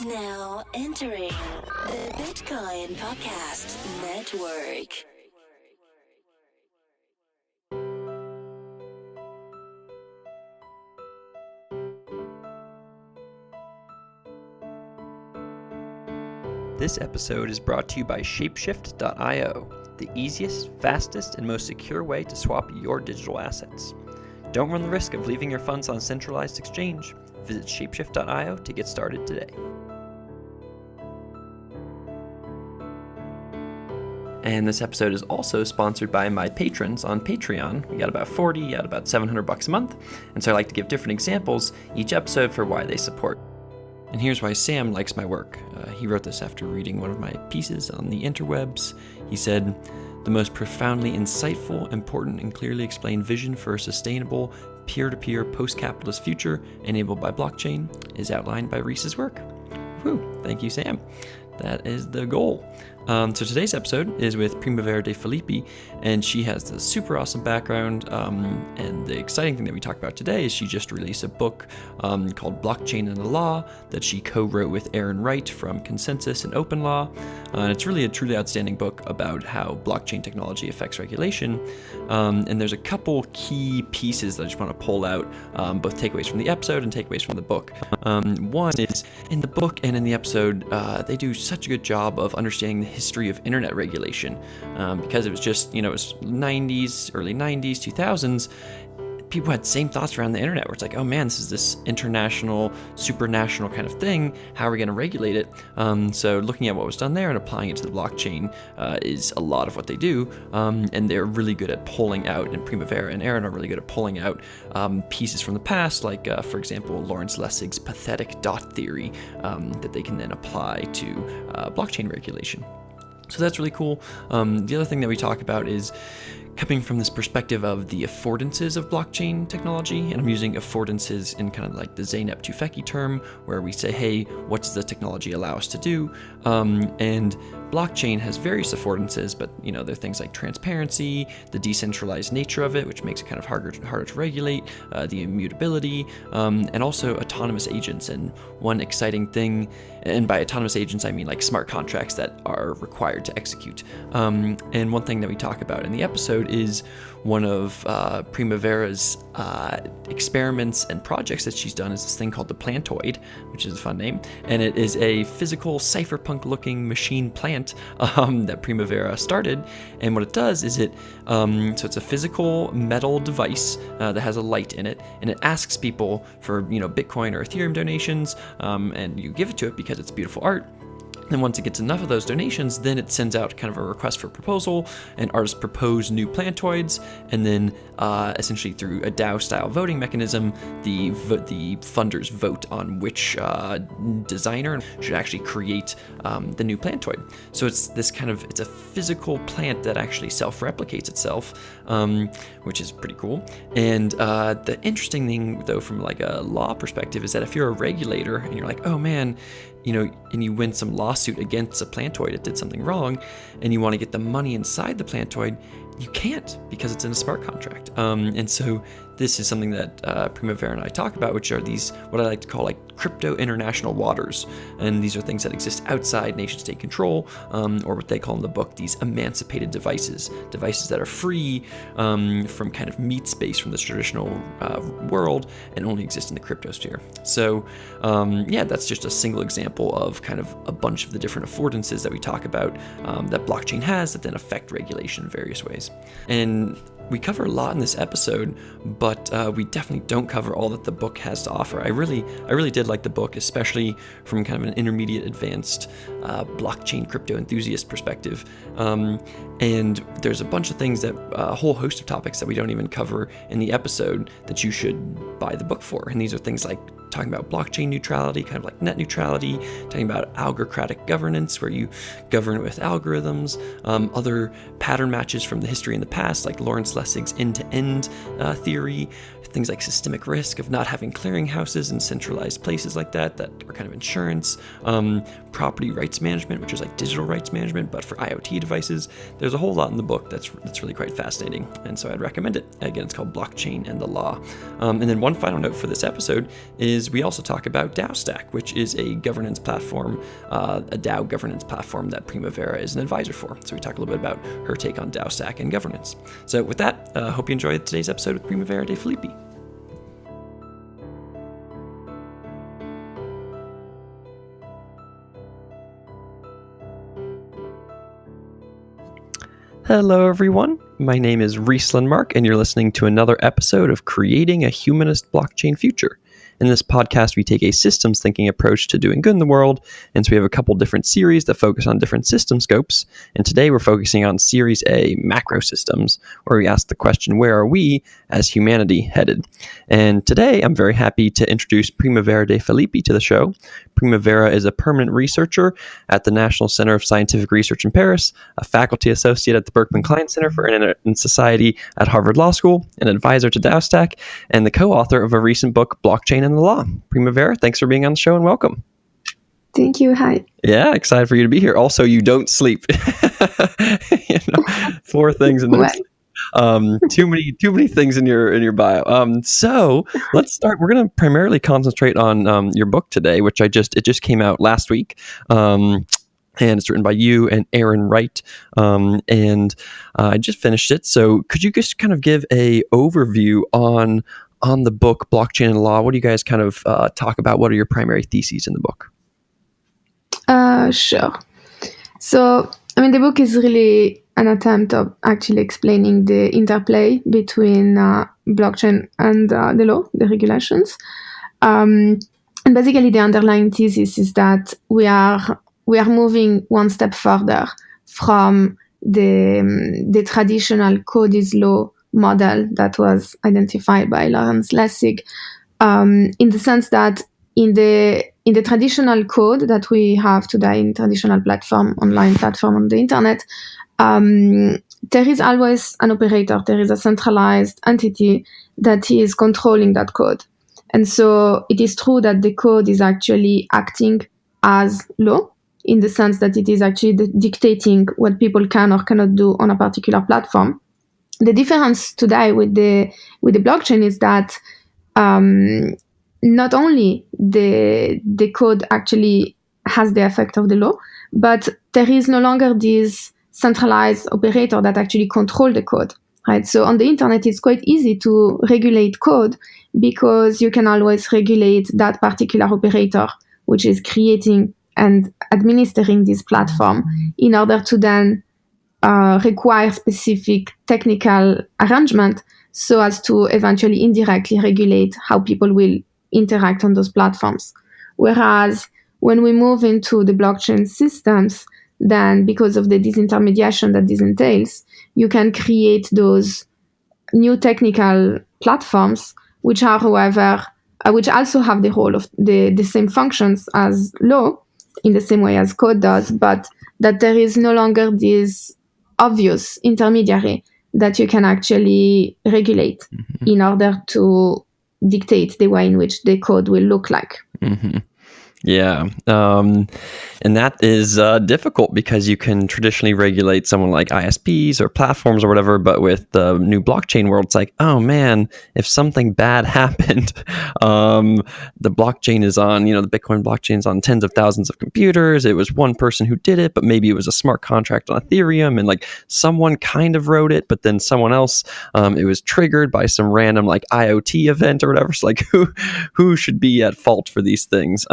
Now entering the Bitcoin Podcast Network. This episode is brought to you by Shapeshift.io, the easiest, fastest, and most secure way to swap your digital assets. Don't run the risk of leaving your funds on a centralized exchange. Visit Shapeshift.io to get started today. And this episode is also sponsored by my patrons on Patreon. We got about 40 at about $700 a month, and so I like to give different examples each episode for why they support. And here's why Sam likes my work. He wrote this after reading one of my pieces on the interwebs. He said, "The most profoundly insightful, important, and clearly explained vision for a sustainable, peer-to-peer, post-capitalist future enabled by blockchain is outlined by Reese's work." Whew, thank you, Sam. That is the goal. So today's episode is with Primavera De Filippi, and she has this super awesome background, and the exciting thing that we talk about today is she just released a book called Blockchain and the Law that she co-wrote with Aaron Wright from Consensus and Open Law, and it's really a truly outstanding book about how blockchain technology affects regulation, and there's a couple key pieces that I just want to pull out, both takeaways from the episode and takeaways from the book. One is, in the book and in the episode, they do such a good job of understanding the history of internet regulation, because it was just, it was 90s, early 90s, 2000s. People had the same thoughts around the internet where it's like, oh man, this is this international, supranational kind of thing. How are we going to regulate it? So looking at what was done there and applying it to the blockchain is a lot of what they do. And they're really good at pulling out, and Primavera and Aaron are really good at pulling out pieces from the past, like, for example, Lawrence Lessig's pathetic dot theory that they can then apply to blockchain regulation. So that's really cool. The other thing that we talk about is coming from this perspective of the affordances of blockchain technology, and I'm using affordances in kind of like the Zeynep Tufekci term, where we say, hey, what does the technology allow us to do? And blockchain has various affordances, but there are things like transparency, the decentralized nature of it, which makes it kind of harder to regulate, the immutability, and also autonomous agents. And one exciting thing, and by autonomous agents I mean like smart contracts that are required to execute. And one thing that we talk about in the episode is one of Primavera's experiments and projects that she's done is this thing called the Plantoid, which is a fun name, and it is a physical cypherpunk-looking machine plant that Primavera started. And what it does is so it's a physical metal device that has a light in it, and it asks people for Bitcoin or Ethereum donations, and you give it to it because it's beautiful art. And once it gets enough of those donations, then it sends out kind of a request for proposal, and artists propose new Plantoids, and then essentially through a DAO-style voting mechanism, the funders vote on which designer should actually create the new Plantoid. So it's a physical plant that actually self-replicates itself, which is pretty cool. And the interesting thing, though, from like a law perspective, is that if you're a regulator and you're like, oh man, and you win some lawsuit against a Plantoid, it did something wrong, and you want to get the money inside the Plantoid, you can't, because it's in a smart contract. And so this is something that Primavera and I talk about, which are these, what I like to call like crypto international waters. And these are things that exist outside nation state control, or what they call in the book, these emancipated devices that are free from kind of meat space from the traditional world and only exist in the cryptosphere. So that's just a single example of kind of a bunch of the different affordances that we talk about that blockchain has that then affect regulation in various ways. And we cover a lot in this episode, but we definitely don't cover all that the book has to offer. I really did like the book, especially from kind of an intermediate advanced blockchain crypto enthusiast perspective. And there's a bunch of things a whole host of topics that we don't even cover in the episode that you should buy the book for. And these are things like talking about blockchain neutrality, kind of like net neutrality, talking about algorocratic governance, where you govern with algorithms, other pattern matches from the history in the past, like Lawrence Lessig's end-to-end theory, things like systemic risk of not having clearinghouses in centralized places like that are kind of insurance, property rights management, which is like digital rights management, but for IoT devices. There's a whole lot in the book that's really quite fascinating, and so I'd recommend it. Again, it's called Blockchain and the Law. And then one final note for this episode is is we also talk about DAOStack, which is a governance platform, a DAO governance platform that Primavera is an advisor for. So we talk a little bit about her take on DAOStack and governance. So with that, hope you enjoyed today's episode with Primavera De Filippi. Hello, everyone. My name is Riesland Mark, and you're listening to another episode of Creating a Humanist Blockchain Future. In this podcast, we take a systems thinking approach to doing good in the world, and so we have a couple different series that focus on different system scopes, and today we're focusing on Series A, macro systems, where we ask the question, where are we as humanity headed? And today, I'm very happy to introduce Primavera De Filippi to the show. Primavera is a permanent researcher at the National Center of Scientific Research in Paris, a faculty associate at the Berkman-Klein Center for Internet and Society at Harvard Law School, an advisor to DAOStack, and the co-author of a recent book, Blockchain and the Law. Primavera, thanks for being on the show and welcome. Thank you. Hi. Yeah, excited for you to be here. Also, you don't sleep. Four things in this. Too many things in your bio. So let's start. We're going to primarily concentrate on your book today, which it just came out last week. And it's written by you and Aaron Wright. And I just finished it. So could you just kind of give a overview on the book, Blockchain and Law? What do you guys kind of talk about? What are your primary theses in the book? Sure. So, the book is really an attempt of actually explaining the interplay between blockchain and the law, the regulations. And basically, the underlying thesis is that we are moving one step further from the traditional code is law model that was identified by Lawrence Lessig, in the sense that in the traditional code that we have today in traditional online platform on the internet, there is always an operator, there is a centralized entity that is controlling that code. And so it is true that the code is actually acting as law, in the sense that it is actually dictating what people can or cannot do on a particular platform. The difference today with the blockchain is that not only the code actually has the effect of the law, but there is no longer this centralized operator that actually control the code, right? So on the internet, it's quite easy to regulate code because you can always regulate that particular operator, which is creating and administering this platform, in order to then require specific technical arrangement so as to eventually indirectly regulate how people will interact on those platforms. Whereas when we move into the blockchain systems, then because of the disintermediation that this entails, you can create those new technical platforms, which are, however, which also have the role of the same functions as law, in the same way as code does, but that there is no longer this obvious intermediary that you can actually regulate in order to dictate the way in which the code will look like. Mm-hmm. Yeah. And that is difficult because you can traditionally regulate someone like ISPs or platforms or whatever, but with the new blockchain world, it's like, oh man, if something bad happened, the blockchain is on, the Bitcoin blockchain is on tens of thousands of computers. It was one person who did it, but maybe it was a smart contract on Ethereum, and like someone kind of wrote it, but then someone else, it was triggered by some random like IoT event or whatever. So like who should be at fault for these things?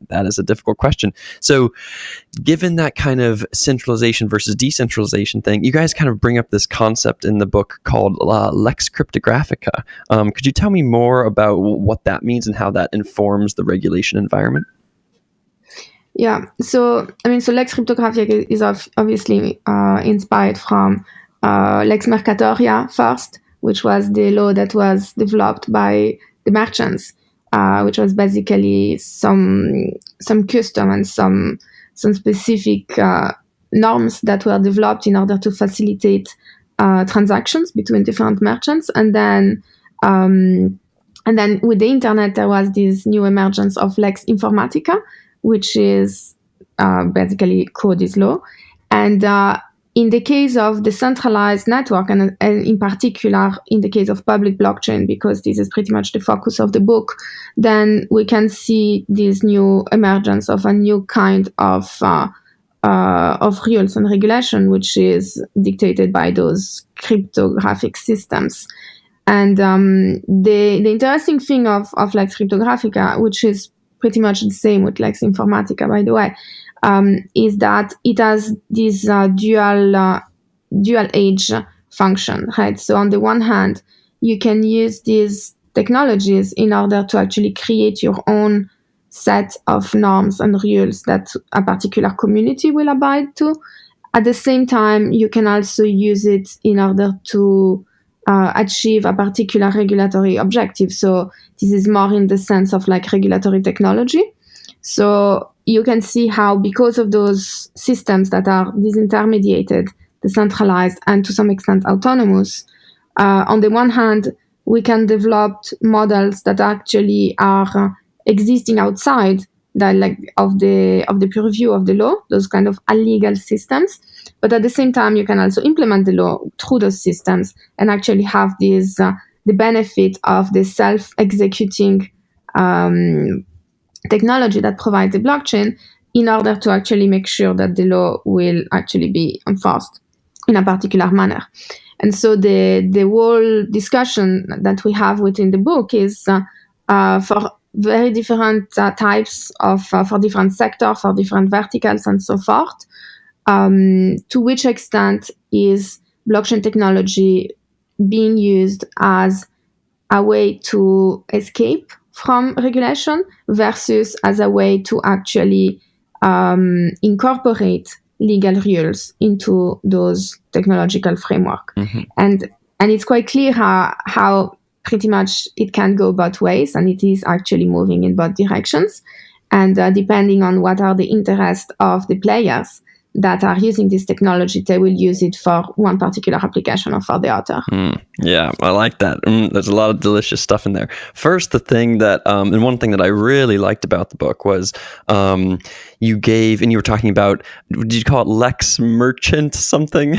That is a difficult question. So given that kind of centralization versus decentralization thing, you guys kind of bring up this concept in the book called Lex Cryptographica. Could you tell me more about what that means and how that informs the regulation environment? Yeah. So Lex Cryptographica is obviously inspired from Lex Mercatoria first, which was the law that was developed by the merchants, which was basically some custom and some specific norms that were developed in order to facilitate transactions between different merchants. And then with the internet, there was this new emergence of Lex Informatica, which is basically code is law. And in the case of decentralized network, and in particular in the case of public blockchain, because this is pretty much the focus of the book, then we can see this new emergence of a new kind of rules and regulation, which is dictated by those cryptographic systems. And the interesting thing of Lex Cryptographica, which is pretty much the same with Lex Informatica, by the way, is that it has this dual age function, right? So on the one hand, you can use these technologies in order to actually create your own set of norms and rules that a particular community will abide to. At the same time, you can also use it in order to achieve a particular regulatory objective. So this is more in the sense of like regulatory technology. So you can see how, because of those systems that are disintermediated, decentralized, and to some extent autonomous, on the one hand, we can develop models that actually are existing outside of the purview of the law, those kind of illegal systems. But at the same time, you can also implement the law through those systems and actually have this the benefit of the self-executing technology that provides the blockchain in order to actually make sure that the law will actually be enforced in a particular manner. And so the whole discussion that we have within the book is for very different types of, for different sectors, for different verticals and so forth. To which extent is blockchain technology being used as a way to escape from regulation versus as a way to actually incorporate legal rules into those technological framework. Mm-hmm. And it's quite clear how pretty much it can go both ways, and it is actually moving in both directions. And depending on what are the interests of the players that are using this technology, they will use it for one particular application or for the other. Yeah, I like that. There's a lot of delicious stuff in there. First, the thing that, and one thing that I really liked about the book was you gave, and you were talking about, did you call it Lex Merchant something?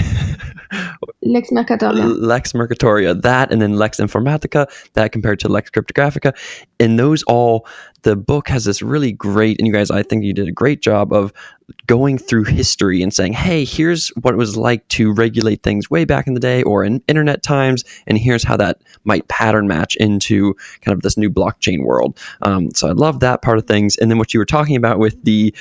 Lex Mercatoria. Lex Mercatoria, that, and then Lex Informatica, that compared to Lex Cryptographica. And those all, the book has this really great, and you guys, I think you did a great job of going through history and saying, hey, here's what it was like to regulate things way back in the day or in internet times, and here's how that might pattern match into kind of this new blockchain world. So I love that part of things. And then what you were talking about with the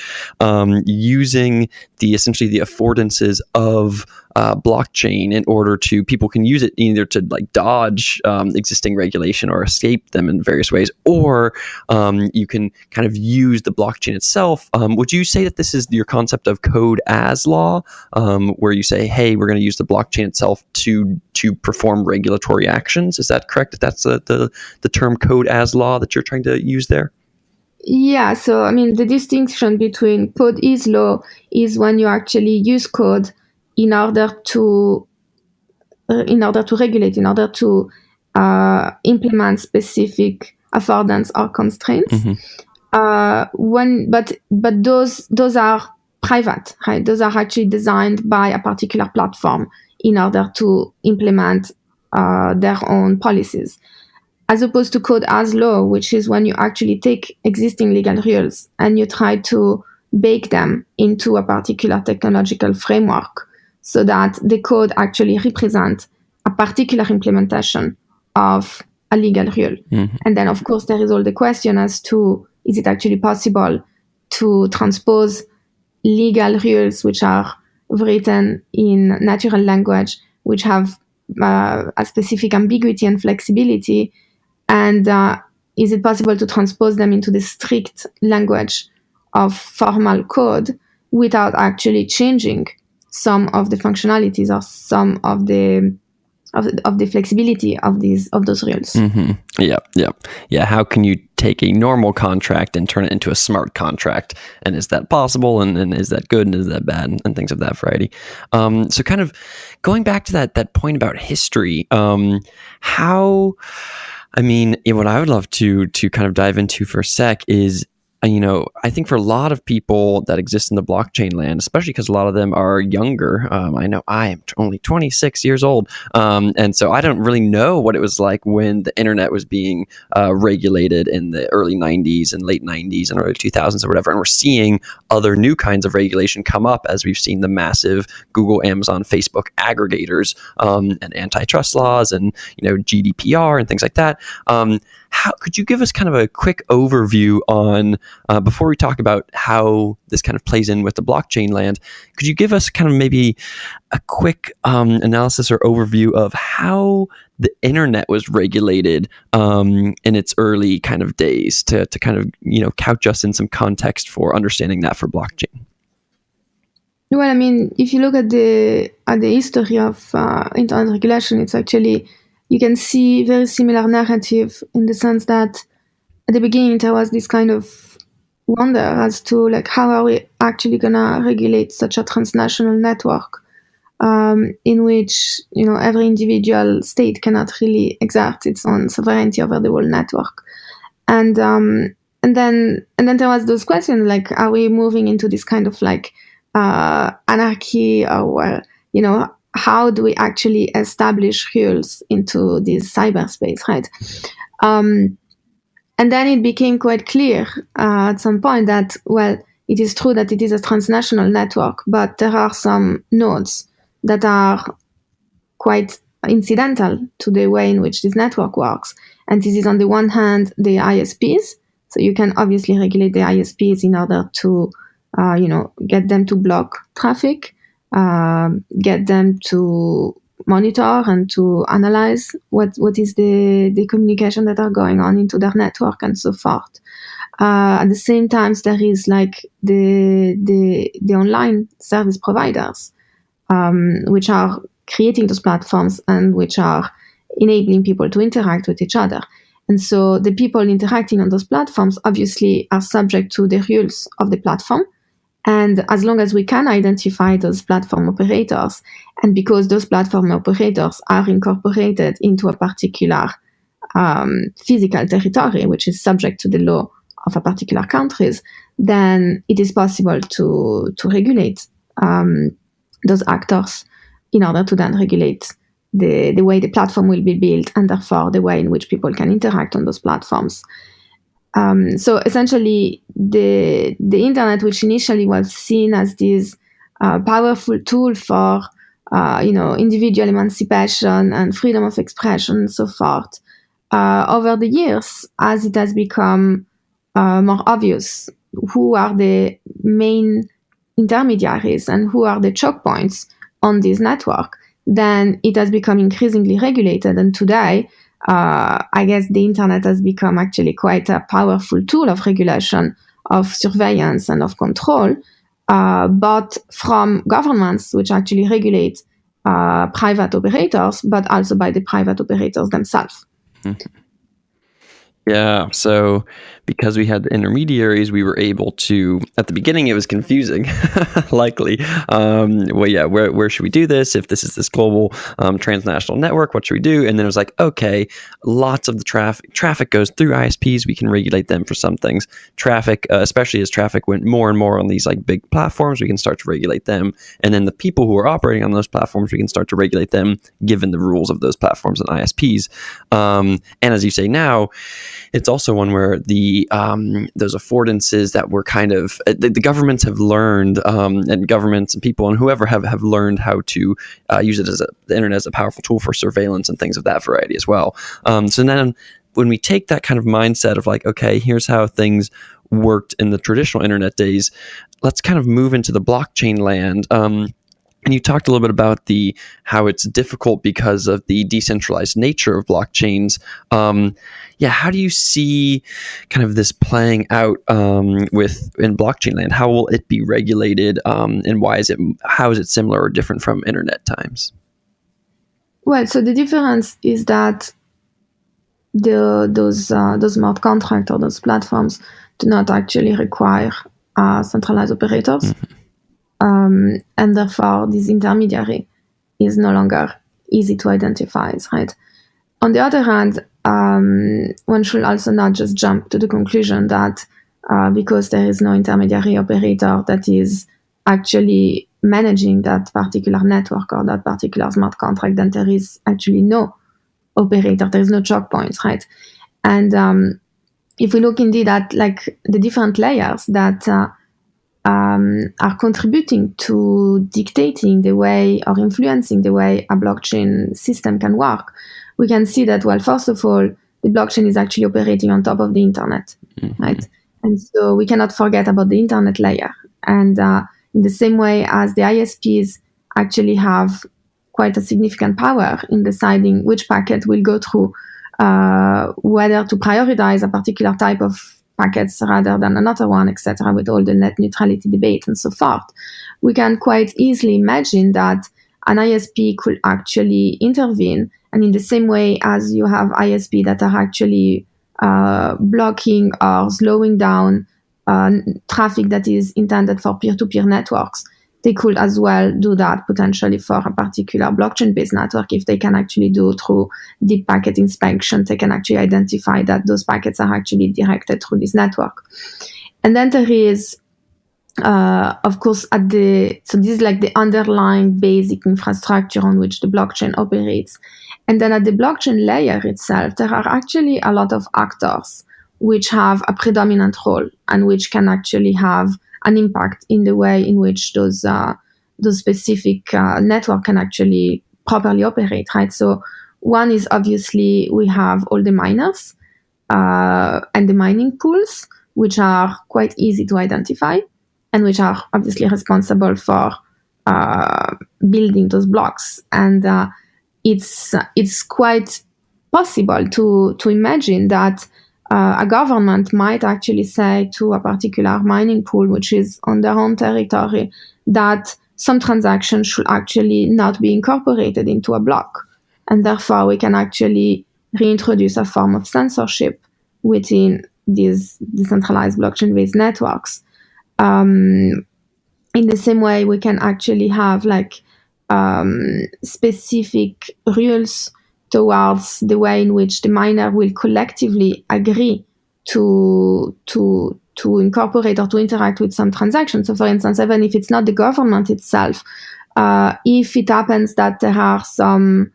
using the essentially the affordances of blockchain in order to, people can use it either to like dodge existing regulation or escape them in various ways, or you can kind of use the blockchain itself. Would you say that this is your concept of code as law, where you say, hey, we're going to use the blockchain itself to perform regulatory actions? Is that correct? If that's the term code as law that you're trying to use there? Yeah, so I mean, the distinction between code is law is when you actually use code in order to regulate, in order to implement specific affordance or constraints. Mm-hmm. But those are private, right? Those are actually designed by a particular platform in order to implement their own policies, as opposed to code as law, which is when you actually take existing legal rules and you try to bake them into a particular technological framework so that the code actually represents a particular implementation of a legal rule. Mm-hmm. And then, of course, there is all the question as to, is it actually possible to transpose legal rules which are written in natural language, which have a specific ambiguity and flexibility, and is it possible to transpose them into the strict language of formal code without actually changing some of the functionalities or some of the flexibility of those rules? Mm-hmm. Yeah. How can you take a normal contract and turn it into a smart contract? And is that possible? And is that good? And is that bad? And things of that variety. So kind of going back to that point about history, how, I mean, what I would love to kind of dive into for a sec is I think for a lot of people that exist in the blockchain land, especially because a lot of them are younger, I know I am only 26 years old. And so I don't really know what it was like when the internet was being regulated in the early 90s and late 90s and early 2000s or whatever. And we're seeing other new kinds of regulation come up as we've seen the massive Google, Amazon, Facebook aggregators and antitrust laws and, GDPR and things like that. How could you give us kind of a quick overview on, before we talk about how this kind of plays in with the blockchain land, could you give us kind of maybe a quick analysis or overview of how the internet was regulated in its early kind of days to kind of, couch us in some context for understanding that for blockchain? Well, I mean, if you look at the history of internet regulation, it's actually, you can see very similar narrative in the sense that at the beginning there was this kind of wonder as to how are we actually gonna regulate such a transnational network in which every individual state cannot really exert its own sovereignty over the whole network, and then there was those questions are we moving into this kind of anarchy, or how do we actually establish rules into this cyberspace, right? And then it became quite clear at some point that, well, it is true that it is a transnational network, but there are some nodes that are quite incidental to the way in which this network works. And this is on the one hand, the ISPs. So you can obviously regulate the ISPs in order to, get them to block traffic, get them to monitor and to analyze what is the communication that are going on into their network and so forth. At the same time, there is the online service providers, which are creating those platforms and which are enabling people to interact with each other. And so the people interacting on those platforms obviously are subject to the rules of the platform. And as long as we can identify those platform operators, and because those platform operators are incorporated into a particular physical territory, which is subject to the law of a particular countries, then it is possible to regulate those actors in order to then regulate the way the platform will be built, and therefore the way in which people can interact on those platforms. So essentially, the internet, which initially was seen as this powerful tool for individual emancipation and freedom of expression and so forth, over the years, as it has become more obvious who are the main intermediaries and who are the choke points on this network, then it has become increasingly regulated. And today, I guess the internet has become actually quite a powerful tool of regulation, of surveillance and of control, but from governments, which actually regulate private operators, but also by the private operators themselves. Mm-hmm. Yeah, so because we had the intermediaries, we were able to, at the beginning it was confusing, likely. Where should we do this? If this is this global transnational network, what should we do? And then it was like, okay, lots of the traffic goes through ISPs, we can regulate them for some things. Traffic, especially as traffic went more and more on these big platforms, we can start to regulate them. And then the people who are operating on those platforms, we can start to regulate them given the rules of those platforms and ISPs. And as you say now, it's also one where those affordances that were kind of the governments have learned, and governments and people and whoever have learned how to use it the internet as a powerful tool for surveillance and things of that variety as well. So then when we take that kind of mindset of okay, here's how things worked in the traditional internet days, let's kind of move into the blockchain land. And you talked a little bit about how it's difficult because of the decentralized nature of blockchains. How do you see kind of this playing out in blockchain land? How will it be regulated, and how is it similar or different from internet times? Well, so the difference is that those smart contracts or those platforms do not actually require centralized operators. Mm-hmm. And therefore, this intermediary is no longer easy to identify, right? On the other hand, one should also not just jump to the conclusion that because there is no intermediary operator that is actually managing that particular network or that particular smart contract, then there is actually no operator, there is no choke points, right? And if we look indeed at like the different layers that are contributing to dictating the way or influencing the way a blockchain system can work, we can see that, well, first of all, the blockchain is actually operating on top of the internet, right? And so we cannot forget about the internet layer. And in the same way as the ISPs actually have quite a significant power in deciding which packet will go through, whether to prioritize a particular type of packets rather than another one, etc., with all the net neutrality debate and so forth, we can quite easily imagine that an ISP could actually intervene. And in the same way as you have ISP that are actually blocking or slowing down traffic that is intended for peer-to-peer networks, they could as well do that potentially for a particular blockchain-based network. If they can actually do through deep packet inspection, they can actually identify that those packets are actually directed through this network. And then there is, of course, so this is like the underlying basic infrastructure on which the blockchain operates. And then at the blockchain layer itself, there are actually a lot of actors which have a predominant role and which can actually have an impact in the way in which those specific network can actually properly operate, right? So one is obviously we have all the miners and the mining pools, which are quite easy to identify and which are obviously responsible for building those blocks. And it's quite possible to imagine that a government might actually say to a particular mining pool, which is on their own territory, that some transactions should actually not be incorporated into a block. And therefore, we can actually reintroduce a form of censorship within these decentralized blockchain-based networks. In the same way, we can actually have like specific rules towards the way in which the miner will collectively agree to incorporate or to interact with some transactions. So for instance, even if it's not the government itself, if it happens that there are some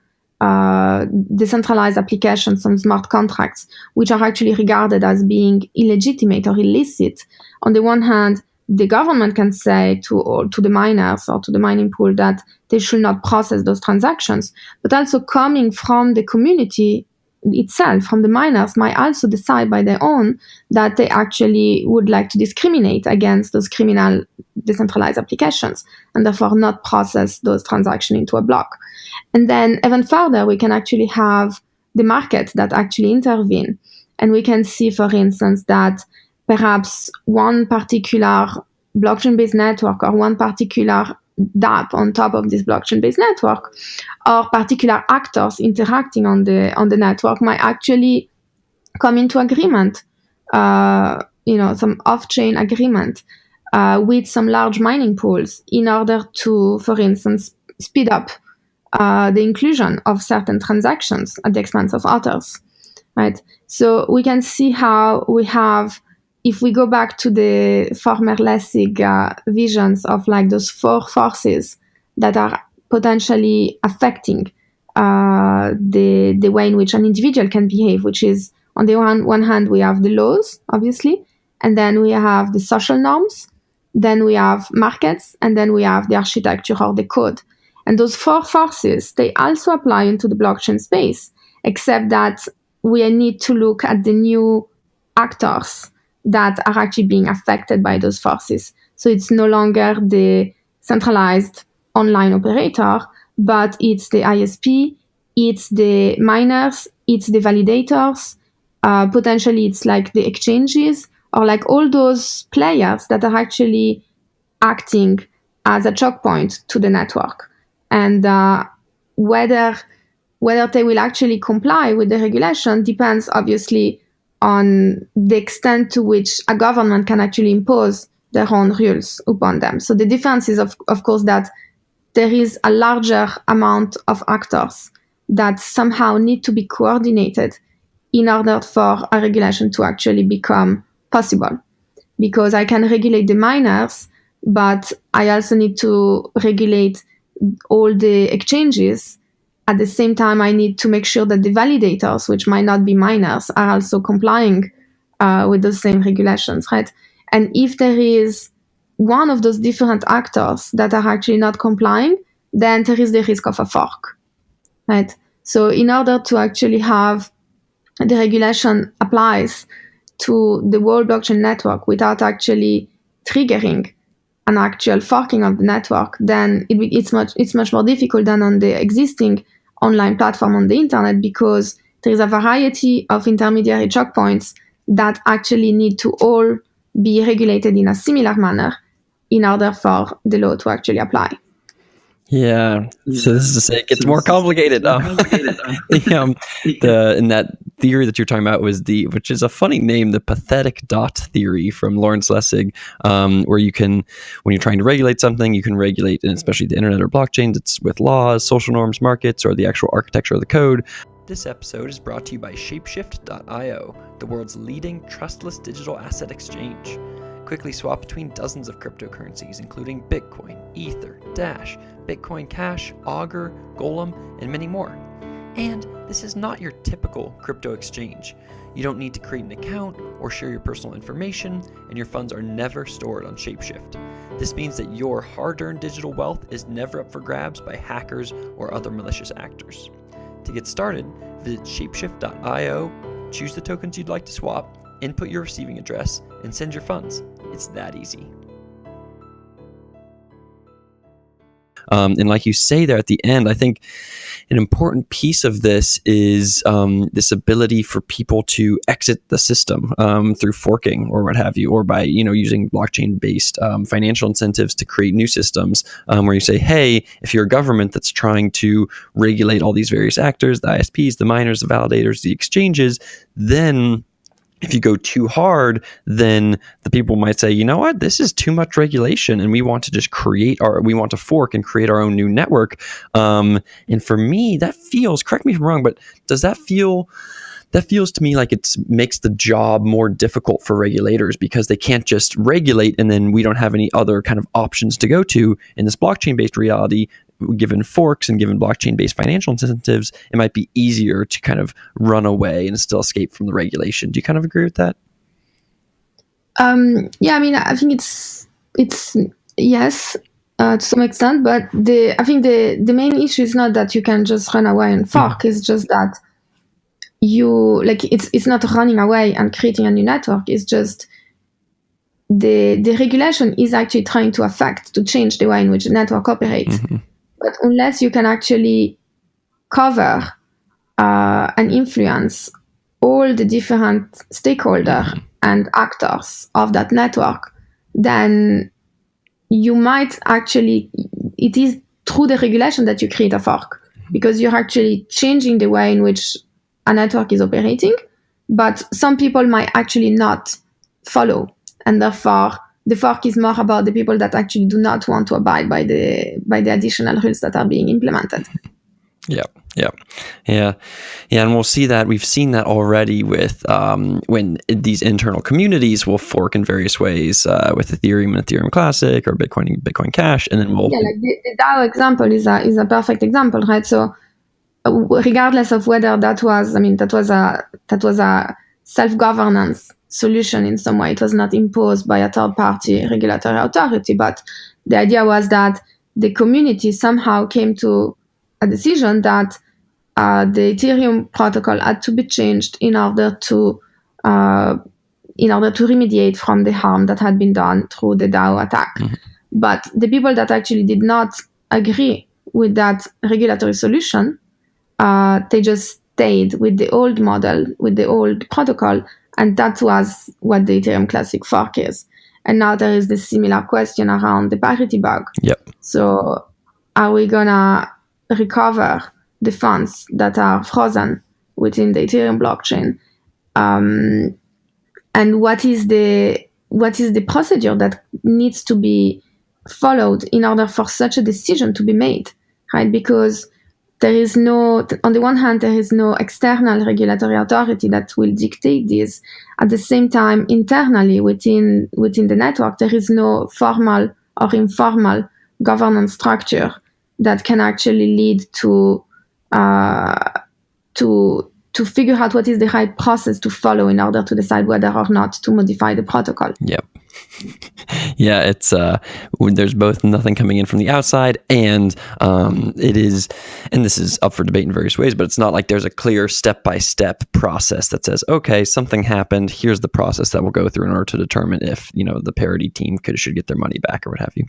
decentralized applications, some smart contracts, which are actually regarded as being illegitimate or illicit, on the one hand, the government can say to the miners or to the mining pool that they should not process those transactions, but also coming from the community itself, from the miners, might also decide by their own that they actually would like to discriminate against those criminal decentralized applications and therefore not process those transactions into a block. And then even further, we can actually have the market that actually intervene. And we can see, for instance, that perhaps one particular blockchain-based network or one particular dApp on top of this blockchain-based network, or particular actors interacting on the network might actually come into agreement, some off-chain agreement with some large mining pools in order to, for instance, speed up the inclusion of certain transactions at the expense of others, right? So we can see how we have, if we go back to the former Lessig visions of like those four forces that are potentially affecting the way in which an individual can behave, which is on the one hand, we have the laws, obviously, and then we have the social norms, then we have markets, and then we have the architecture or the code. And those four forces, they also apply into the blockchain space, except that we need to look at the new actors that are actually being affected by those forces. So it's no longer the centralized online operator, but it's the ISP, it's the miners, it's the validators, potentially it's like the exchanges, or like all those players that are actually acting as a choke point to the network. And whether they will actually comply with the regulation depends obviously on the extent to which a government can actually impose their own rules upon them. So the difference is, of course, that there is a larger amount of actors that somehow need to be coordinated in order for a regulation to actually become possible. because I can regulate the miners, but I also need to regulate all the exchanges. At the same time, I need to make sure that the validators, which might not be miners, are also complying with the same regulations, right? And if there is one of those different actors that are actually not complying, then there is the risk of a fork, right? So in order to actually have the regulation applies to the whole blockchain network without actually triggering an actual forking of the network, then it's much more difficult than on the existing online platform on the internet, because there is a variety of intermediary choke points that actually need to all be regulated in a similar manner in order for the law to actually apply. Yeah. So this is to say it gets more complicated. In that theory that you're talking about was which is a funny name, the pathetic dot theory from Lawrence Lessig, where you can, when you're trying to regulate something, you can regulate, and especially the internet or blockchains, it's with laws, social norms, markets, or the actual architecture of the code. This episode is brought to you by Shapeshift.io, the world's leading trustless digital asset exchange. Quickly swap between dozens of cryptocurrencies, including Bitcoin, Ether, Dash, Bitcoin Cash, Augur, Golem, and many more. And this is not your typical crypto exchange. You don't need to create an account or share your personal information, and your funds are never stored on Shapeshift. This means that your hard-earned digital wealth is never up for grabs by hackers or other malicious actors. To get started, visit Shapeshift.io, choose the tokens you'd like to swap, input your receiving address, and send your funds. It's that easy. And like you say there at the end, I think an important piece of this is this ability for people to exit the system through forking or what have you, or by using blockchain-based financial incentives to create new systems where you say, hey, if you're a government that's trying to regulate all these various actors, the ISPs, the miners, the validators, the exchanges, then if you go too hard, then the people might say, you know what, this is too much regulation, and we want to just we want to fork and create our own new network. And for me, that feels, correct me if I'm wrong, but does that feel, that feels to me like it makes the job more difficult for regulators, because they can't just regulate and then we don't have any other kind of options to go to. In this blockchain-based reality, given forks and given blockchain-based financial incentives, it might be easier to kind of run away and still escape from the regulation. Do you kind of agree with that? Yeah, I mean, I think it's yes, to some extent, but I think the main issue is not that you can just run away and fork. It's just that it's not running away and creating a new network. It's just the regulation is actually trying to change the way in which the network operates. Mm-hmm. But unless you can actually cover and influence all the different stakeholders and actors of that network, then you might actually, it is through the regulation that you create a fork, because you're actually changing the way in which a network is operating, but some people might actually not follow, and therefore the fork is more about the people that actually do not want to abide by the additional rules that are being implemented. Yeah. And we'll see that. We've seen that already with when these internal communities will fork in various ways with Ethereum and Ethereum Classic, or Bitcoin and Bitcoin Cash, and then we'll. Yeah, like the DAO example is a perfect example, right? So regardless of whether that was a self-governance solution in some way, it was not imposed by a third-party regulatory authority, but the idea was that the community somehow came to a decision that the Ethereum protocol had to be changed in order to remediate from the harm that had been done through the DAO attack. Mm-hmm. But the people that actually did not agree with that regulatory solution, they just stayed with the old model, with the old protocol, and that was what the Ethereum Classic fork is. And now there is this similar question around the parity bug. Yep. So are we gonna recover the funds that are frozen within the Ethereum blockchain? And what is the procedure that needs to be followed in order for such a decision to be made, right? Because there is no, on the one hand, there is no external regulatory authority that will dictate this. At the same time, internally within the network, there is no formal or informal governance structure that can actually lead to figure out what is the right process to follow in order to decide whether or not to modify the protocol. Yep. Yeah, it's there's both nothing coming in from the outside, and it is, and this is up for debate in various ways, but it's not like there's a clear step-by-step process that says, okay, something happened, here's the process that we'll go through in order to determine if, the parity team should get their money back or what have you.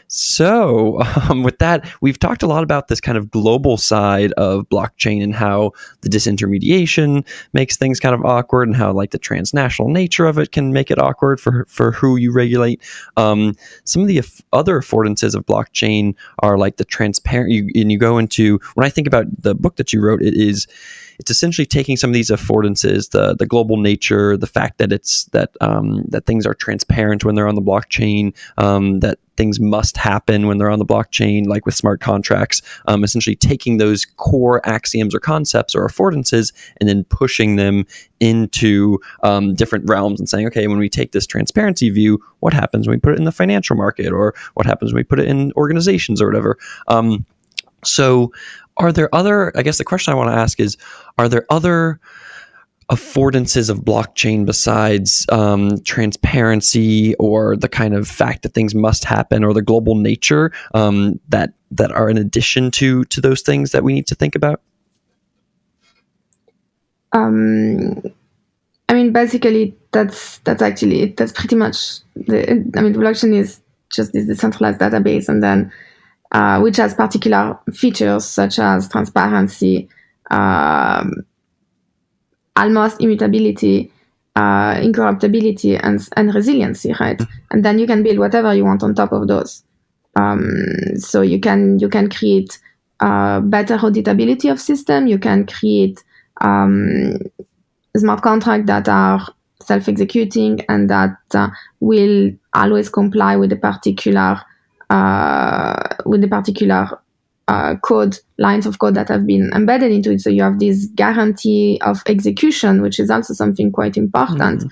So with that, we've talked a lot about this kind of global side of blockchain and how the disintermediation makes things kind of awkward, and how like the transnational nature of it can make it awkward for who you regulate. Some of the other affordances of blockchain are like the transparent. You go into, when I think about the book that you wrote, it's essentially taking some of these affordances, the global nature, the fact that that things are transparent when they're on the blockchain, that things must happen when they're on the blockchain, like with smart contracts, essentially taking those core axioms or concepts or affordances and then pushing them into different realms and saying, okay, when we take this transparency view, what happens when we put it in the financial market, or what happens when we put it in organizations or whatever? So are there other, I guess the question I want to ask is, are there other affordances of blockchain besides transparency, or the kind of fact that things must happen, or the global nature that are in addition to those things that we need to think about? Basically, that's pretty much the blockchain is just this decentralized database, and then which has particular features such as transparency, almost immutability, incorruptibility, and resiliency, right? And then you can build whatever you want on top of those. So you can create better auditability of system. You can create smart contracts that are self-executing and that will always comply with the particular lines of code that have been embedded into it. So you have this guarantee of execution, which is also something quite important.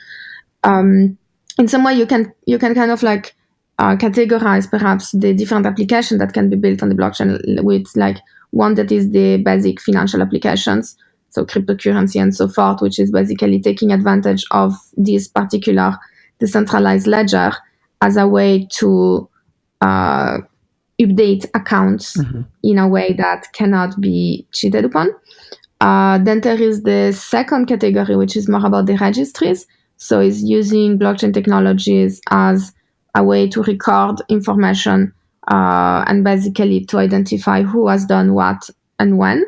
In some way, you can kind of like categorize perhaps the different applications that can be built on the blockchain, with like one that is the basic financial applications, so cryptocurrency and so forth, which is basically taking advantage of this particular decentralized ledger as a way to update accounts in a way that cannot be cheated upon. Then there is the second category, which is more about the registries. So it's using blockchain technologies as a way to record information and basically to identify who has done what and when,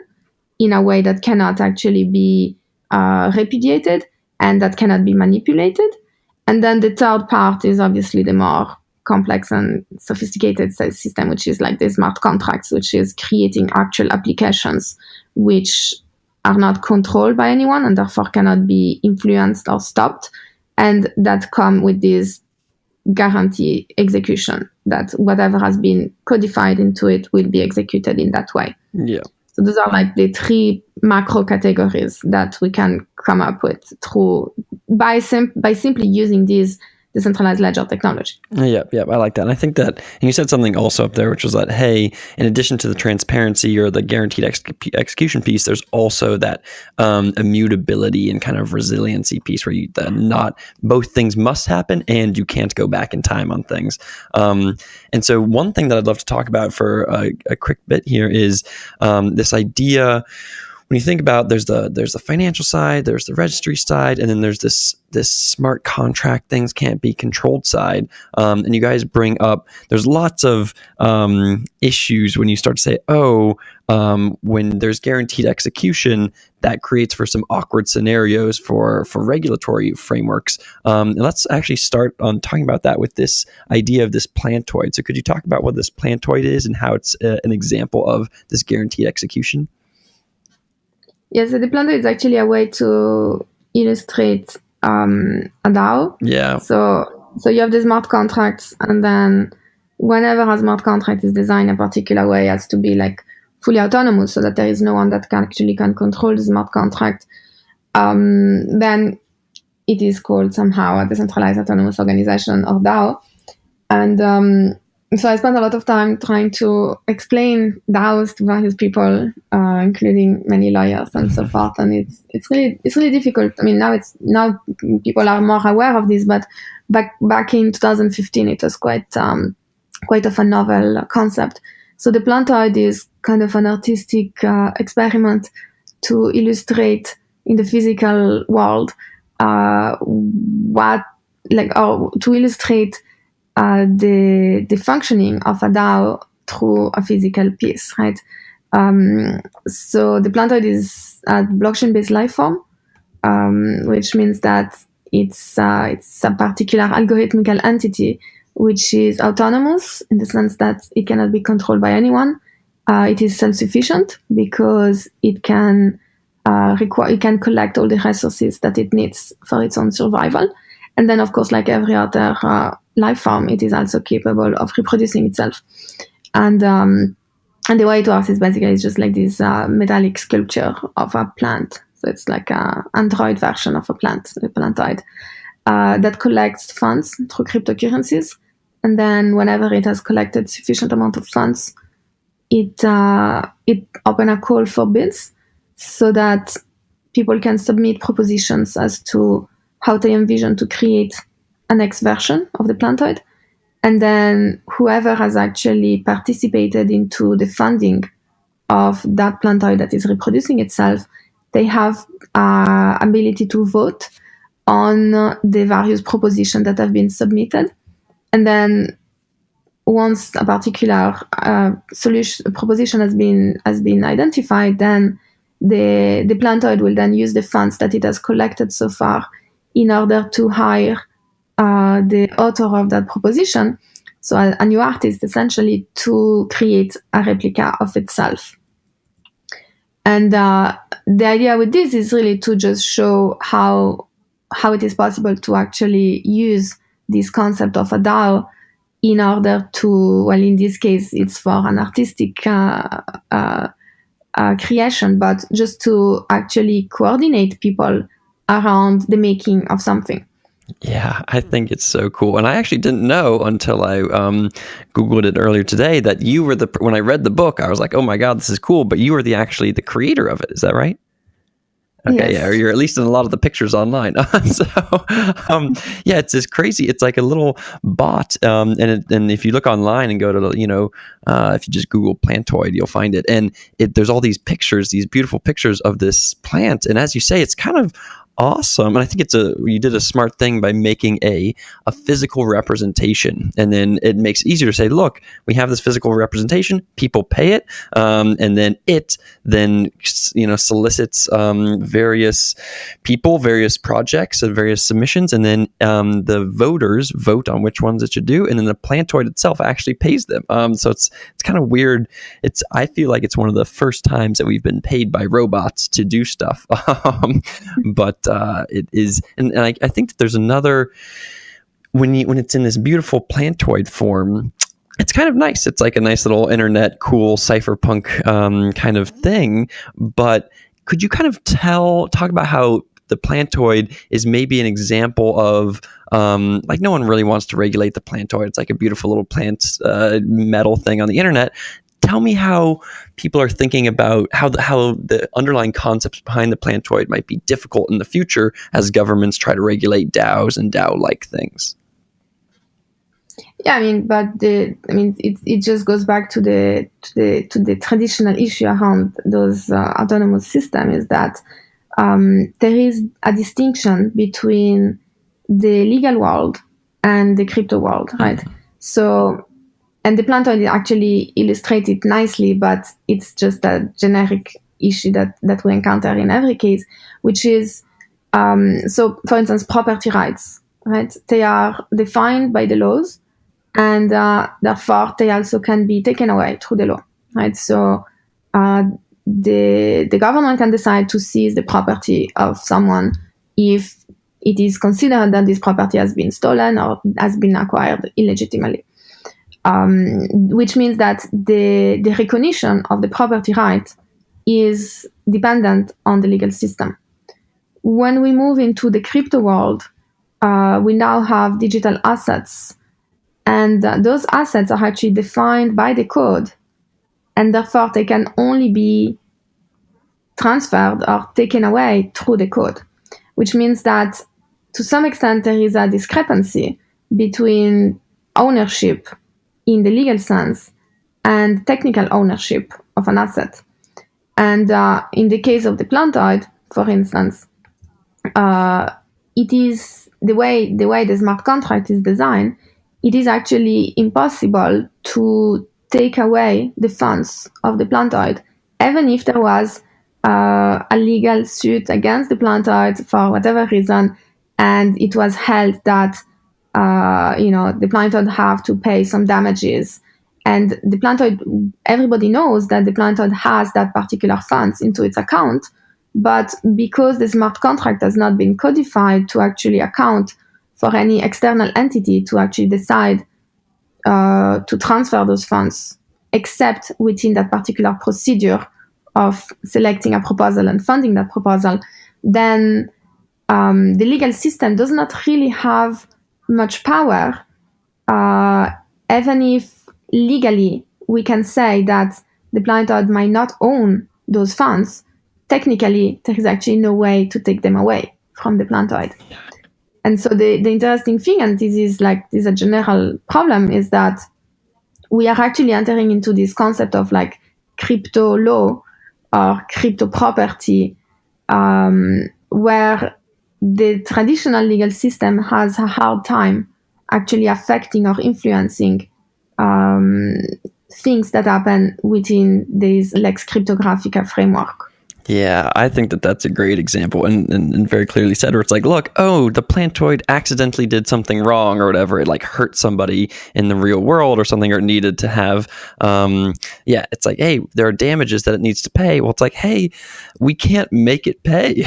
in a way that cannot actually be repudiated and that cannot be manipulated. And then the third part is obviously the more complex and sophisticated system, which is like the smart contracts, which is creating actual applications which are not controlled by anyone and therefore cannot be influenced or stopped, and that come with this guarantee execution, that whatever has been codified into it will be executed in that way. Yeah. So those are like the three macro categories that we can come up with through by simply using these decentralized ledger technology. Yeah, I like that. And I think that, and you said something also up there, which was that, hey, in addition to the transparency or the guaranteed execution piece, there's also that immutability and kind of resiliency piece where not both things must happen and you can't go back in time on things. And so one thing that I'd love to talk about for a quick bit here is this idea. When you think about, there's the financial side, there's the registry side, and then there's this smart contract, things can't be controlled side. And you guys bring up, there's lots of issues when you start to say, when there's guaranteed execution, that creates for some awkward scenarios for regulatory frameworks. And let's actually start on talking about that with this idea of this plantoid. So could you talk about what this plantoid is and how it's an example of this guaranteed execution? Yeah, so the Plantoid is actually a way to illustrate a DAO. Yeah. So you have the smart contracts, and then whenever a smart contract is designed a particular way, it has to be like fully autonomous, so that there is no one that can control the smart contract, then it is called somehow a decentralized autonomous organization, or DAO. And so I spent a lot of time trying to explain DAOs to various people, including many lawyers and so forth. And it's really difficult. I mean, now people are more aware of this, but back in 2015, it was quite of a novel concept. So the Plantoid is kind of an artistic experiment to illustrate in the physical world to illustrate the functioning of a DAO through a physical piece, right? So the Plantoid is a blockchain-based life form, which means that it's a particular algorithmical entity which is autonomous in the sense that it cannot be controlled by anyone. It is self-sufficient because it can collect all the resources that it needs for its own survival. And then, of course, like every other life form, it is also capable of reproducing itself. And the way it works is basically it's just like this metallic sculpture of a plant. So it's like an Android version of a plant, the Plantoid, that collects funds through cryptocurrencies. And then whenever it has collected sufficient amount of funds, it opens a call for bids so that people can submit propositions as to how they envision to create a next version of the Plantoid. And then whoever has actually participated into the funding of that Plantoid that is reproducing itself, they have ability to vote on the various propositions that have been submitted. And then once a particular proposition has been identified, then the Plantoid will then use the funds that it has collected so far in order to hire the author of that proposition, so a new artist essentially, to create a replica of itself. And the idea with this is really to just show how it is possible to actually use this concept of a DAO in order to, well, in this case, it's for an artistic creation, but just to actually coordinate people around the making of something. Yeah, I think it's so cool. And I actually didn't know until I Googled it earlier today that you were when I read the book, I was like, oh my God, this is cool. But you were actually the creator of it. Is that right? Okay, yes. Yeah, or you're at least in a lot of the pictures online. So, yeah, it's just crazy. It's like a little bot, and if you look online and go to, if you just Google Plantoid, you'll find it. And there's all these pictures, these beautiful pictures of this plant. And as you say, it's kind of awesome. And I think you did a smart thing by making a physical representation, and then it makes it easier to say, look, we have this physical representation, people pay it, and then it solicits various people, various projects, and various submissions, and then the voters vote on which ones it should do, and then the Plantoid itself actually pays them. So it's kind of weird. I feel like it's one of the first times that we've been paid by robots to do stuff, but it is, and I think that there's another, when it's in this beautiful Plantoid form, it's kind of nice. It's like a nice little internet cool cypherpunk kind of thing. But could you kind of talk about how the Plantoid is maybe an example of like no one really wants to regulate the Plantoid. It's like a beautiful little plant metal thing on the internet. Tell me how people are thinking about how the underlying concepts behind the Plantoid might be difficult in the future as governments try to regulate DAOs and DAO-like things. Yeah, it just goes back to the traditional issue around those autonomous systems, is that there is a distinction between the legal world and the crypto world, right? Mm-hmm. So, and the Plantoid actually illustrates it nicely, but it's just a generic issue that we encounter in every case, which is, so for instance, property rights, right? They are defined by the laws, and therefore they also can be taken away through the law, right? So the government can decide to seize the property of someone if it is considered that this property has been stolen or has been acquired illegitimately. which means that the recognition of the property right is dependent on the legal system. When we move into the crypto world, we now have digital assets, and those assets are actually defined by the code, and therefore they can only be transferred or taken away through the code, which means that to some extent there is a discrepancy between ownership in the legal sense and technical ownership of an asset. And in the case of the Plantoid, for instance, it is the way the smart contract is designed, it is actually impossible to take away the funds of the Plantoid, even if there was a legal suit against the Plantoid for whatever reason, and it was held that the Plantoid have to pay some damages. And the Plantoid, everybody knows that the Plantoid has that particular funds into its account, but because the smart contract has not been codified to actually account for any external entity to actually decide to transfer those funds, except within that particular procedure of selecting a proposal and funding that proposal, then the legal system does not really have much power, even if legally we can say that the Plantoid might not own those funds. Technically, there is actually no way to take them away from the Plantoid. And so the interesting thing, and this is a general problem, is that we are actually entering into this concept of crypto law or crypto property, where the traditional legal system has a hard time actually affecting or influencing things that happen within this Lex Cryptographica framework. Yeah, I think that's a great example and very clearly said, where it's look, the Plantoid accidentally did something wrong or whatever. It hurt somebody in the real world or something, or it needed to have, it's hey, there are damages that it needs to pay. Well, it's hey, we can't make it pay.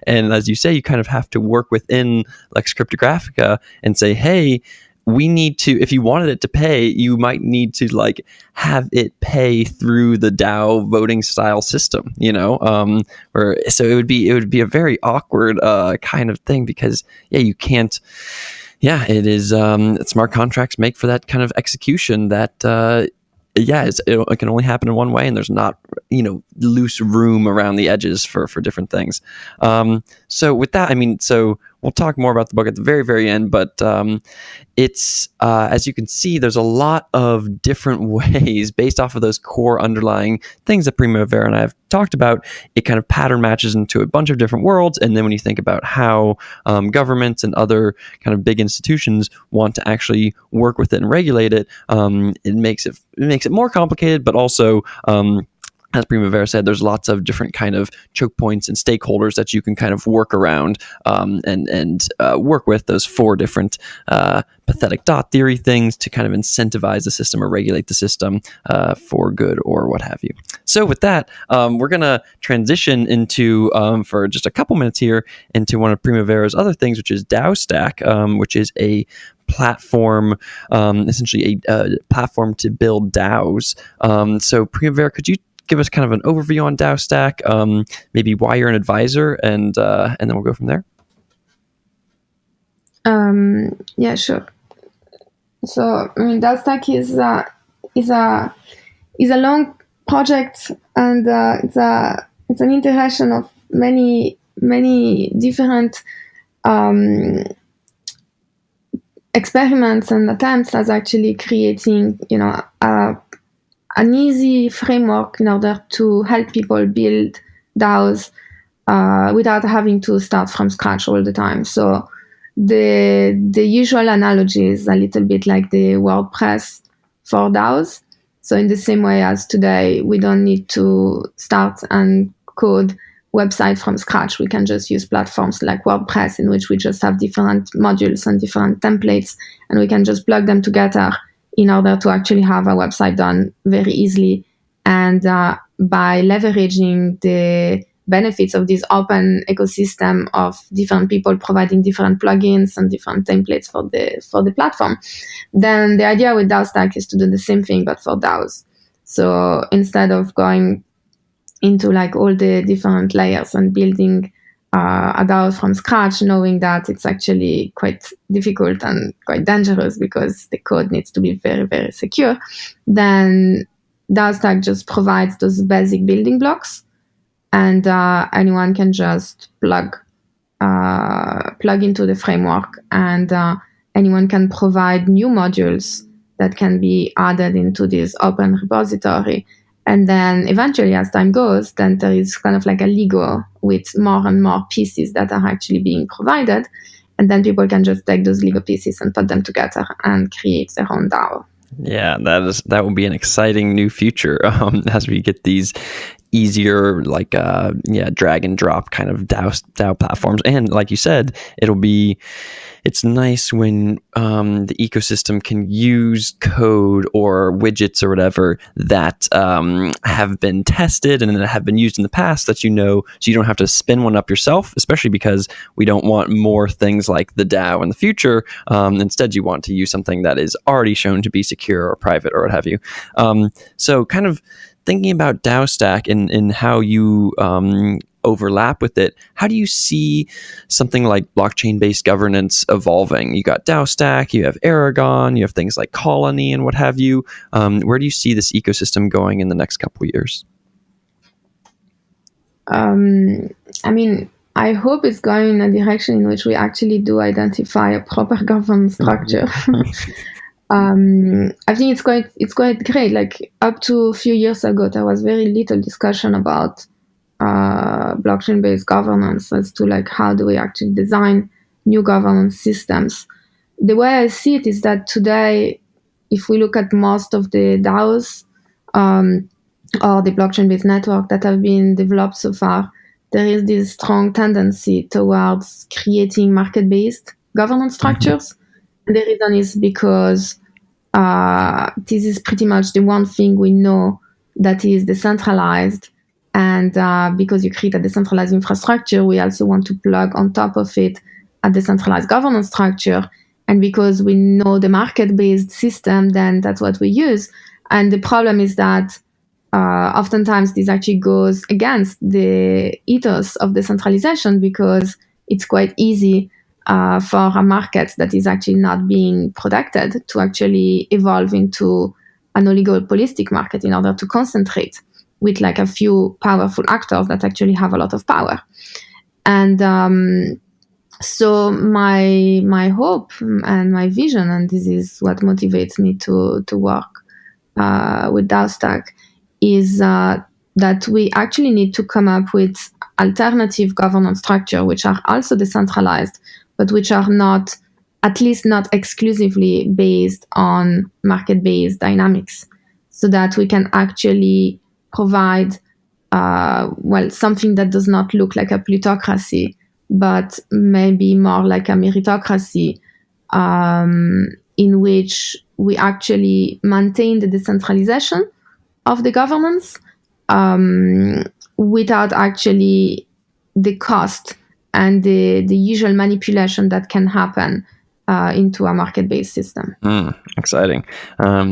And as you say, you kind of have to work within Lex Cryptographica and say, hey, we need to, if you wanted it to pay, you might need to have it pay through the DAO voting style system, so it would be a very awkward kind of thing, because you can't, it is, smart contracts make for that kind of execution that, it can only happen in one way, and there's not, loose room around the edges for different things. So with that, so we'll talk more about the book at the very, very end, but it's, as you can see, there's a lot of different ways based off of those core underlying things that Primavera and I have talked about. It kind of pattern matches into a bunch of different worlds. And then when you think about how governments and other kind of big institutions want to actually work with it and regulate it, it makes it more complicated, but also, as Primavera said, there's lots of different kind of choke points and stakeholders that you can kind of work around and work with, those four different pathetic dot theory things to kind of incentivize the system or regulate the system for good or what have you. So with that, we're going to transition into, for just a couple minutes here, into one of Primavera's other things, which is DAOStack, which is a platform, essentially a platform to build DAOs. So Primavera, could you give us kind of an overview on DAOStack, maybe why you're an advisor, and then we'll go from there. Yeah, sure. So DAOStack is a long project, and it's an interaction of many different experiments and attempts as actually creating an easy framework in order to help people build DAOs without having to start from scratch all the time. So the usual analogy is a little bit like the WordPress for DAOs. So in the same way as today, we don't need to start and code website from scratch. We can just use platforms like WordPress, in which we just have different modules and different templates, and we can just plug them together in order to actually have a website done very easily. And by leveraging the benefits of this open ecosystem of different people providing different plugins and different templates for the platform, then the idea with DAOStack is to do the same thing but for DAOs. So instead of going into like all the different layers and building a DAO from scratch, knowing that it's actually quite difficult and quite dangerous because the code needs to be very, very secure, then DAOStack just provides those basic building blocks, and anyone can just plug into the framework, and anyone can provide new modules that can be added into this open repository. And then eventually, as time goes, then there is kind of like a Lego with more and more pieces that are actually being provided. And then people can just take those Lego pieces and put them together and create their own DAO. Yeah, that will be an exciting new future as we get these easier, like drag and drop kind of DAO platforms. And like you said, it's nice when the ecosystem can use code or widgets or whatever that have been tested and that have been used in the past that so you don't have to spin one up yourself, especially because we don't want more things like the DAO in the future. Instead, you want to use something that is already shown to be secure or private or what have you. So kind of thinking about DAOStack and how you overlap with it, how do you see something like blockchain-based governance evolving? You got DAOStack, you have Aragon, you have things like Colony and what have you. Where do you see this ecosystem going in the next couple of years? I mean, I hope it's going in a direction in which we actually do identify a proper governance structure. I think it's quite great. Like up to a few years ago, there was very little discussion about blockchain-based governance as to like how do we actually design new governance systems. The way I see it is that today, if we look at most of the DAOs or the blockchain-based network that have been developed so far, there is this strong tendency towards creating market-based governance structures. And the reason is because this is pretty much the one thing we know that is decentralized. And because you create a decentralized infrastructure, we also want to plug on top of it a decentralized governance structure. And because we know the market-based system, then that's what we use. And the problem is that oftentimes this actually goes against the ethos of decentralization because it's quite easy for a market that is actually not being protected to actually evolve into an oligopolistic market in order to concentrate with like a few powerful actors that actually have a lot of power. And so my hope and my vision, and this is what motivates me to work with DAOStack, is that we actually need to come up with alternative governance structure which are also decentralized, but which are not, at least not exclusively based on market-based dynamics, so that we can actually provide, something that does not look like a plutocracy, but maybe more like a meritocracy, in which we actually maintain the decentralization of the governance without actually the cost and the usual manipulation that can happen into a market-based system. Exciting.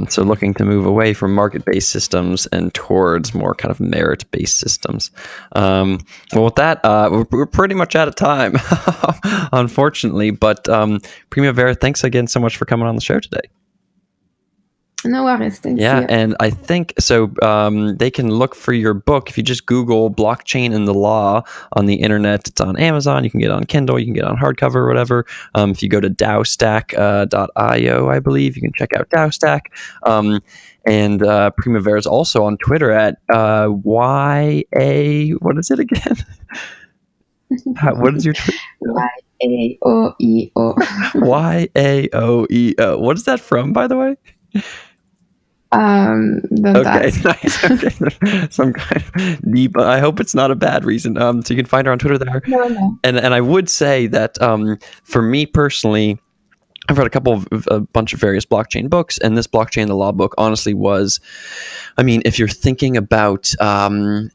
So looking to move away from market-based systems and towards more kind of merit-based systems. Well, with that, we're pretty much out of time, unfortunately. But Primavera, thanks again so much for coming on the show today. No worries. Thanks. Yeah, and I think so. They can look for your book if you just Google "Blockchain and the Law" on the internet. It's on Amazon. You can get it on Kindle. You can get it on hardcover or whatever. If you go to DAOStack.io, I believe you can check out DAOStack. And Primavera is also on Twitter at YA. What is it again? What is your Twitter? YAOEO. YAOEO. What is that from, by the way? Okay, nice. Okay, some kind of deep. I hope it's not a bad reason. So you can find her on Twitter there. No. And I would say that for me personally, I've read a bunch of various blockchain books, and this Blockchain the Law book honestly was, I mean, if you're thinking about,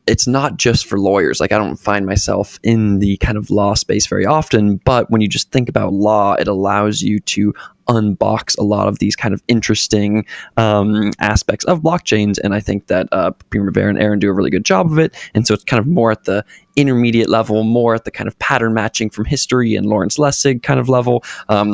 it's not just for lawyers. Like, I don't find myself in the kind of law space very often, but when you just think about law, it allows you to unbox a lot of these kind of interesting aspects of blockchains. And I think that Primavera and Aaron do a really good job of it. And so it's kind of more at the intermediate level, more at the kind of pattern matching from history and Lawrence Lessig kind of level.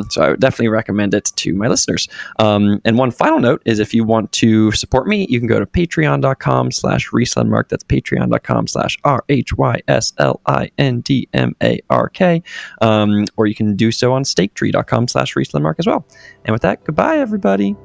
So I would definitely recommend it to my listeners. And one final note is, if you want to support me, you can go to patreon.com/RiesLandmark. That's patreon.com/RHYSLINDMARK. Or you can do so on StakeTree.com/RiesLandmark as well. And with that, goodbye, everybody.